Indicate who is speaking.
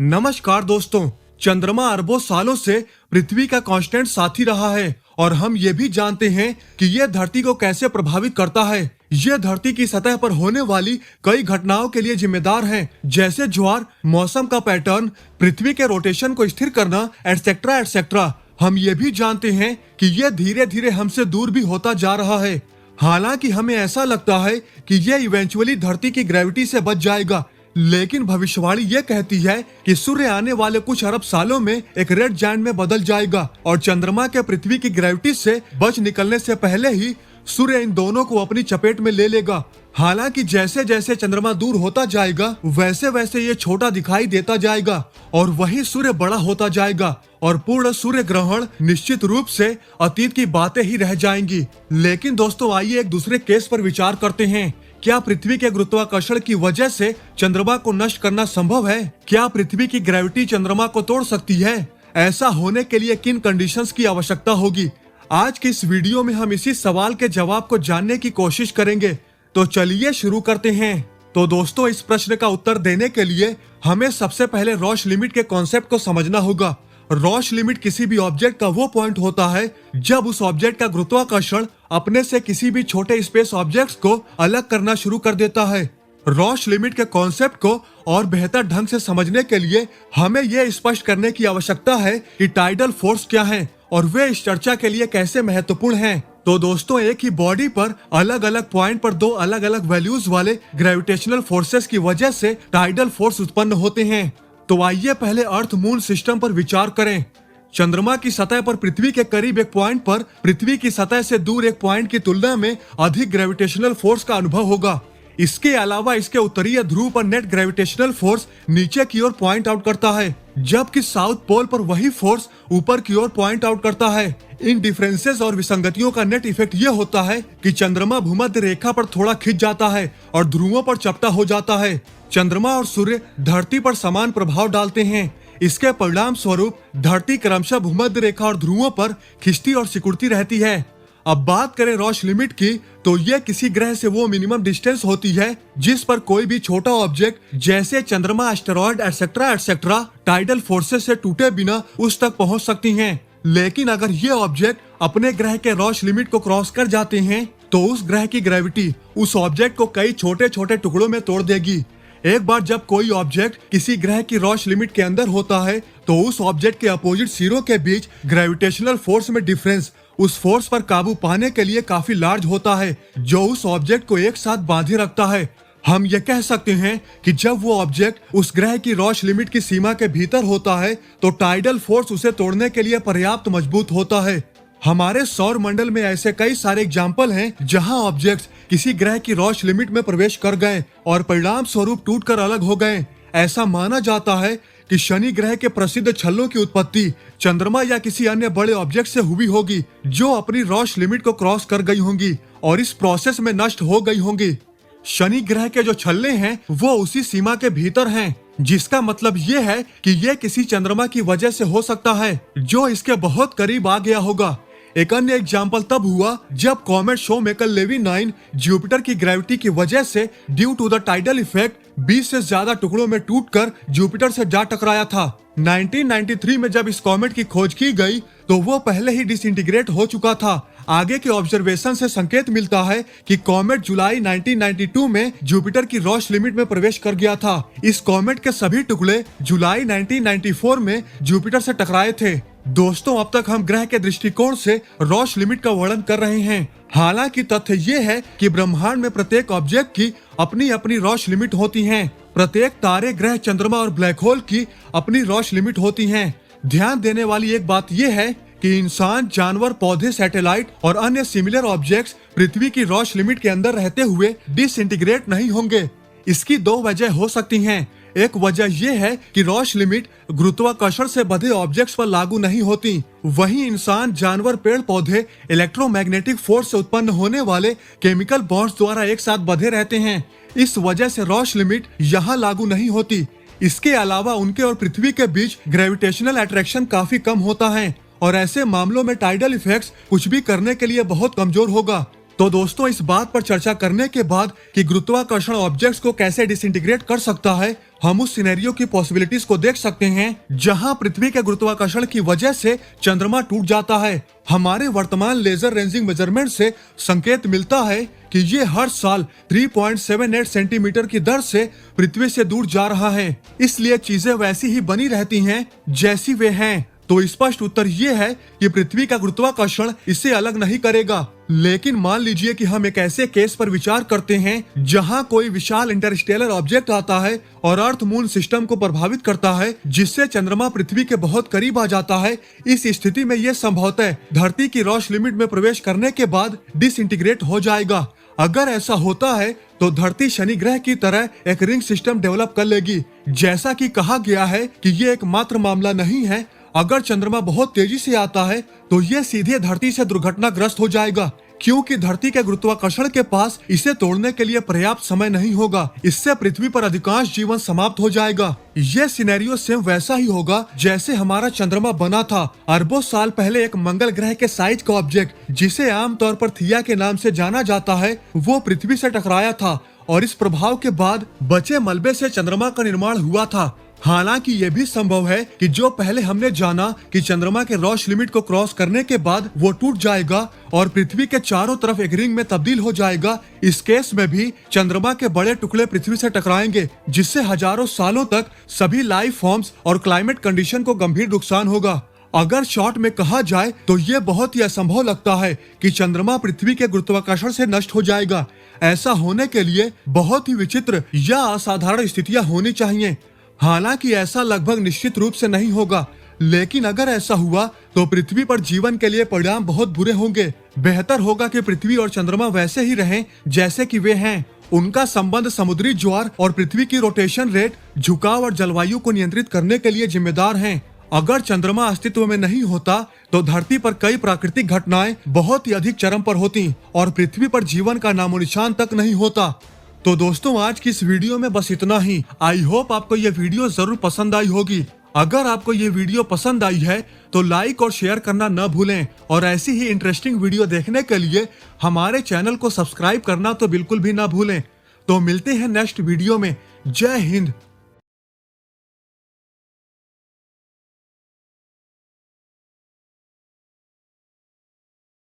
Speaker 1: नमस्कार दोस्तों। चंद्रमा अरबों सालों से पृथ्वी का कांस्टेंट साथी रहा है और हम ये भी जानते हैं कि यह धरती को कैसे प्रभावित करता है। यह धरती की सतह पर होने वाली कई घटनाओं के लिए जिम्मेदार है, जैसे ज्वार, मौसम का पैटर्न, पृथ्वी के रोटेशन को स्थिर करना, एटसेट्रा एटसेट्रा। हम ये भी जानते हैं कि यह धीरे धीरे हमसे दूर भी होता जा रहा है। हालांकि हमें ऐसा लगता है कि यह इवेंचुअली धरती की ग्रेविटी से बच जाएगा, लेकिन भविष्यवाणी ये कहती है कि सूर्य आने वाले कुछ अरब सालों में एक रेड जायंट में बदल जाएगा और चंद्रमा के पृथ्वी की ग्रेविटी से बच निकलने से पहले ही सूर्य इन दोनों को अपनी चपेट में ले लेगा। हालांकि जैसे जैसे चंद्रमा दूर होता जाएगा वैसे वैसे ये छोटा दिखाई देता जाएगा और वही सूर्य बड़ा होता जाएगा और पूर्ण सूर्य ग्रहण निश्चित रूप से अतीत की बातें ही रह जाएंगी। लेकिन दोस्तों, आइए एक दूसरे केस पर विचार करते हैं। क्या पृथ्वी के गुरुत्वाकर्षण की वजह से चंद्रमा को नष्ट करना संभव है? क्या पृथ्वी की ग्रेविटी चंद्रमा को तोड़ सकती है? ऐसा होने के लिए किन कंडीशंस की आवश्यकता होगी? आज की इस वीडियो में हम इसी सवाल के जवाब को जानने की कोशिश करेंगे। तो चलिए शुरू करते हैं। तो दोस्तों, इस प्रश्न का उत्तर देने के लिए हमें सबसे पहले रॉश लिमिट के कॉन्सेप्ट को समझना होगा। रॉश लिमिट किसी भी ऑब्जेक्ट का वो पॉइंट होता है जब उस ऑब्जेक्ट का गुरुत्वाकर्षण अपने से किसी भी छोटे स्पेस ऑब्जेक्ट्स को अलग करना शुरू कर देता है। रॉश लिमिट के कॉन्सेप्ट को और बेहतर ढंग से समझने के लिए हमें यह स्पष्ट करने की आवश्यकता है कि टाइडल फोर्स क्या है और वे इस चर्चा के लिए कैसे महत्वपूर्ण हैं। तो दोस्तों, एक ही बॉडी पर अलग अलग पॉइंट पर दो अलग अलग वैल्यूज वाले ग्रेविटेशनल फोर्सेस की वजह से टाइडल फोर्स उत्पन्न होते हैं। तो आइए पहले अर्थ मून सिस्टम पर विचार करें। चंद्रमा की सतह पर पृथ्वी के करीब एक पॉइंट पर पृथ्वी की सतह से दूर एक पॉइंट की तुलना में अधिक ग्रेविटेशनल फोर्स का अनुभव होगा। इसके अलावा इसके उत्तरीय ध्रुव पर नेट ग्रेविटेशनल फोर्स नीचे की ओर पॉइंट आउट करता है, जबकि साउथ पोल पर वही फोर्स ऊपर की ओर पॉइंट आउट करता है। इन डिफरेंसेस और विसंगतियों का नेट इफेक्ट ये होता है कि चंद्रमा भूमध्य रेखा पर थोड़ा खिंच जाता है और ध्रुवों पर चपटा हो जाता है। चंद्रमा और सूर्य धरती पर समान प्रभाव डालते हैं। इसके परिणाम स्वरूप धरती क्रमशः भूमध्य रेखा और ध्रुवों पर खिंचती और सिकुड़ती रहती है। अब बात करें रॉश लिमिट की, तो यह किसी ग्रह से वो मिनिमम डिस्टेंस होती है जिस पर कोई भी छोटा ऑब्जेक्ट जैसे चंद्रमा, asteroid etcetera etcetera tidal forces से टूटे बिना उस तक पहुंच सकती हैं। लेकिन अगर ये ऑब्जेक्ट अपने ग्रह के रॉश लिमिट को क्रॉस कर जाते हैं तो उस ग्रह की ग्रेविटी उस ऑब्जेक्ट को कई छोटे छोटे टुकड़ों में तोड़ देगी। एक बार जब कोई ऑब्जेक्ट किसी ग्रह की रॉश लिमिट के अंदर होता है तो उस ऑब्जेक्ट के अपोजिट सिरों के बीच ग्रेविटेशनल फोर्स में डिफरेंस उस फोर्स पर काबू पाने के लिए काफी लार्ज होता है, जो उस ऑब्जेक्ट को एक साथ बांधे रखता है। हम ये कह सकते हैं कि जब वो ऑब्जेक्ट उस ग्रह की रॉश लिमिट की सीमा के भीतर होता है तो टाइडल फोर्स उसे तोड़ने के लिए पर्याप्त मजबूत होता है। हमारे सौर मंडल में ऐसे कई सारे एग्जाम्पल हैं जहां ऑब्जेक्ट्स किसी ग्रह की रॉश लिमिट में प्रवेश कर गए और परिणाम स्वरूप टूटकर अलग हो गए। ऐसा माना जाता है कि शनि ग्रह के प्रसिद्ध छल्लों की उत्पत्ति चंद्रमा या किसी अन्य बड़े ऑब्जेक्ट से हुई होगी जो अपनी रॉश लिमिट को क्रॉस कर गई होंगी और इस प्रोसेस में नष्ट हो गई होंगी। शनि ग्रह के जो छल्ले हैं वो उसी सीमा के भीतर हैं, जिसका मतलब ये है कि ये किसी चंद्रमा की वजह से हो सकता है जो इसके बहुत करीब आ गया होगा। एक अन्य एग्जाम्पल तब हुआ जब कॉमेट शोमेकर-लेवी 9 जुपिटर की ग्रेविटी की वजह से due to the tidal effect 20 से ज्यादा टुकड़ों में टूटकर जुपिटर से जा टकराया था। 1993 में जब इस कॉमेट की खोज की गई तो वो पहले ही डिसइंटीग्रेट हो चुका था। आगे के ऑब्जर्वेशन से संकेत मिलता है कि कॉमेट जुलाई 1992 में जुपिटर की रॉश लिमिट में प्रवेश कर गया था। इस कॉमेट के सभी टुकड़े जुलाई 1994 में जुपिटर से टकराए थे। दोस्तों, अब तक हम ग्रह के दृष्टिकोण से रॉश लिमिट का वर्णन कर रहे हैं। हालांकि तथ्य ये है कि ब्रह्मांड में प्रत्येक ऑब्जेक्ट की अपनी अपनी रॉश लिमिट होती हैं। प्रत्येक तारे, ग्रह, चंद्रमा और ब्लैक होल की अपनी रॉश लिमिट होती हैं। ध्यान देने वाली एक बात यह है कि इंसान, जानवर, पौधे, सैटेलाइट और अन्य सिमिलर ऑब्जेक्ट्स पृथ्वी की रॉश लिमिट के अंदर रहते हुए डिसइंटीग्रेट नहीं होंगे। इसकी दो वजह हो सकती हैं। एक वजह यह है कि रॉश लिमिट गुरुत्वाकर्षण से बंधे ऑब्जेक्ट्स पर लागू नहीं होती। वहीं इंसान, जानवर, पेड़ पौधे इलेक्ट्रोमैग्नेटिक फोर्स से उत्पन्न होने वाले केमिकल बॉन्ड्स द्वारा एक साथ बंधे रहते हैं। इस वजह से रॉश लिमिट यहाँ लागू नहीं होती। इसके अलावा उनके और पृथ्वी के बीच ग्रेविटेशनल अट्रैक्शन काफी कम होता है और ऐसे मामलों में टाइडल इफेक्ट्स कुछ भी करने के लिए बहुत कमजोर होगा। तो दोस्तों, इस बात पर चर्चा करने के बाद कि गुरुत्वाकर्षण ऑब्जेक्ट्स को कैसे डिसइंटीग्रेट कर सकता है, हम उस सिनेरियो की पॉसिबिलिटीज को देख सकते हैं जहां पृथ्वी के गुरुत्वाकर्षण की वजह से चंद्रमा टूट जाता है। हमारे वर्तमान लेजर रेंजिंग मेजरमेंट से संकेत मिलता है कि ये हर साल 3.78 सेंटीमीटर की दर से पृथ्वी से दूर जा रहा है। इसलिए चीजें वैसी ही बनी रहती हैं जैसी वे हैं। तो स्पष्ट उत्तर ये है कि पृथ्वी का गुरुत्वाकर्षण इसे अलग नहीं करेगा। लेकिन मान लीजिए कि हम एक ऐसे केस पर विचार करते हैं जहां कोई विशाल इंटरस्टेलर ऑब्जेक्ट आता है और अर्थ मून सिस्टम को प्रभावित करता है, जिससे चंद्रमा पृथ्वी के बहुत करीब आ जाता है। इस स्थिति में यह संभवतः धरती की रोश लिमिट में प्रवेश करने के बाद डिसइंटीग्रेट हो जाएगा। अगर ऐसा होता है तो धरती शनि ग्रह की तरह एक रिंग सिस्टम डेवलप कर लेगी। जैसा कि कहा गया है कि ये एकमात्र मामला नहीं है। अगर चंद्रमा बहुत तेजी से आता है तो ये सीधे धरती से दुर्घटनाग्रस्त हो जाएगा, क्योंकि धरती के गुरुत्वाकर्षण के पास इसे तोड़ने के लिए पर्याप्त समय नहीं होगा। इससे पृथ्वी पर अधिकांश जीवन समाप्त हो जाएगा। ये सिनेरियो सेम वैसा ही होगा जैसे हमारा चंद्रमा बना था अरबों साल पहले। एक मंगल ग्रह के साइज का ऑब्जेक्ट, जिसे आमतौर पर थिया के नाम से जाना जाता है, वो पृथ्वी से टकराया था और इस प्रभाव के बाद बचे मलबे से चंद्रमा का निर्माण हुआ था। हालांकि ये भी संभव है कि जो पहले हमने जाना कि चंद्रमा के रोश लिमिट को क्रॉस करने के बाद वो टूट जाएगा और पृथ्वी के चारों तरफ एक रिंग में तब्दील हो जाएगा, इस केस में भी चंद्रमा के बड़े टुकड़े पृथ्वी से टकराएंगे, जिससे हजारों सालों तक सभी लाइफ फॉर्म्स और क्लाइमेट कंडीशन को गंभीर नुकसान होगा। अगर शॉर्ट में कहा जाए तो ये बहुत ही असंभव लगता है कि चंद्रमा पृथ्वी के गुरुत्वाकर्षण से नष्ट हो जाएगा। ऐसा होने के लिए बहुत ही विचित्र या असाधारण स्थितियां होनी चाहिए। हालांकि ऐसा लगभग निश्चित रूप से नहीं होगा, लेकिन अगर ऐसा हुआ तो पृथ्वी पर जीवन के लिए परिणाम बहुत बुरे होंगे। बेहतर होगा कि पृथ्वी और चंद्रमा वैसे ही रहें जैसे कि वे हैं। उनका संबंध समुद्री ज्वार और पृथ्वी की रोटेशन रेट, झुकाव और जलवायु को नियंत्रित करने के लिए जिम्मेदार हैं। अगर चंद्रमा अस्तित्व में नहीं होता तो धरती पर कई प्राकृतिक घटनाएं बहुत ही अधिक चरम पर होती और पृथ्वी पर जीवन का नामोनिशान तक नहीं होता। तो दोस्तों, आज की इस वीडियो में बस इतना ही। आई होप आपको ये वीडियो जरूर पसंद आई होगी। अगर आपको ये वीडियो पसंद आई है तो लाइक और शेयर करना न भूलें और ऐसी ही इंटरेस्टिंग वीडियो देखने के लिए हमारे चैनल को सब्सक्राइब करना तो बिल्कुल भी ना भूलें। तो मिलते हैं नेक्स्ट वीडियो में। जय हिंद।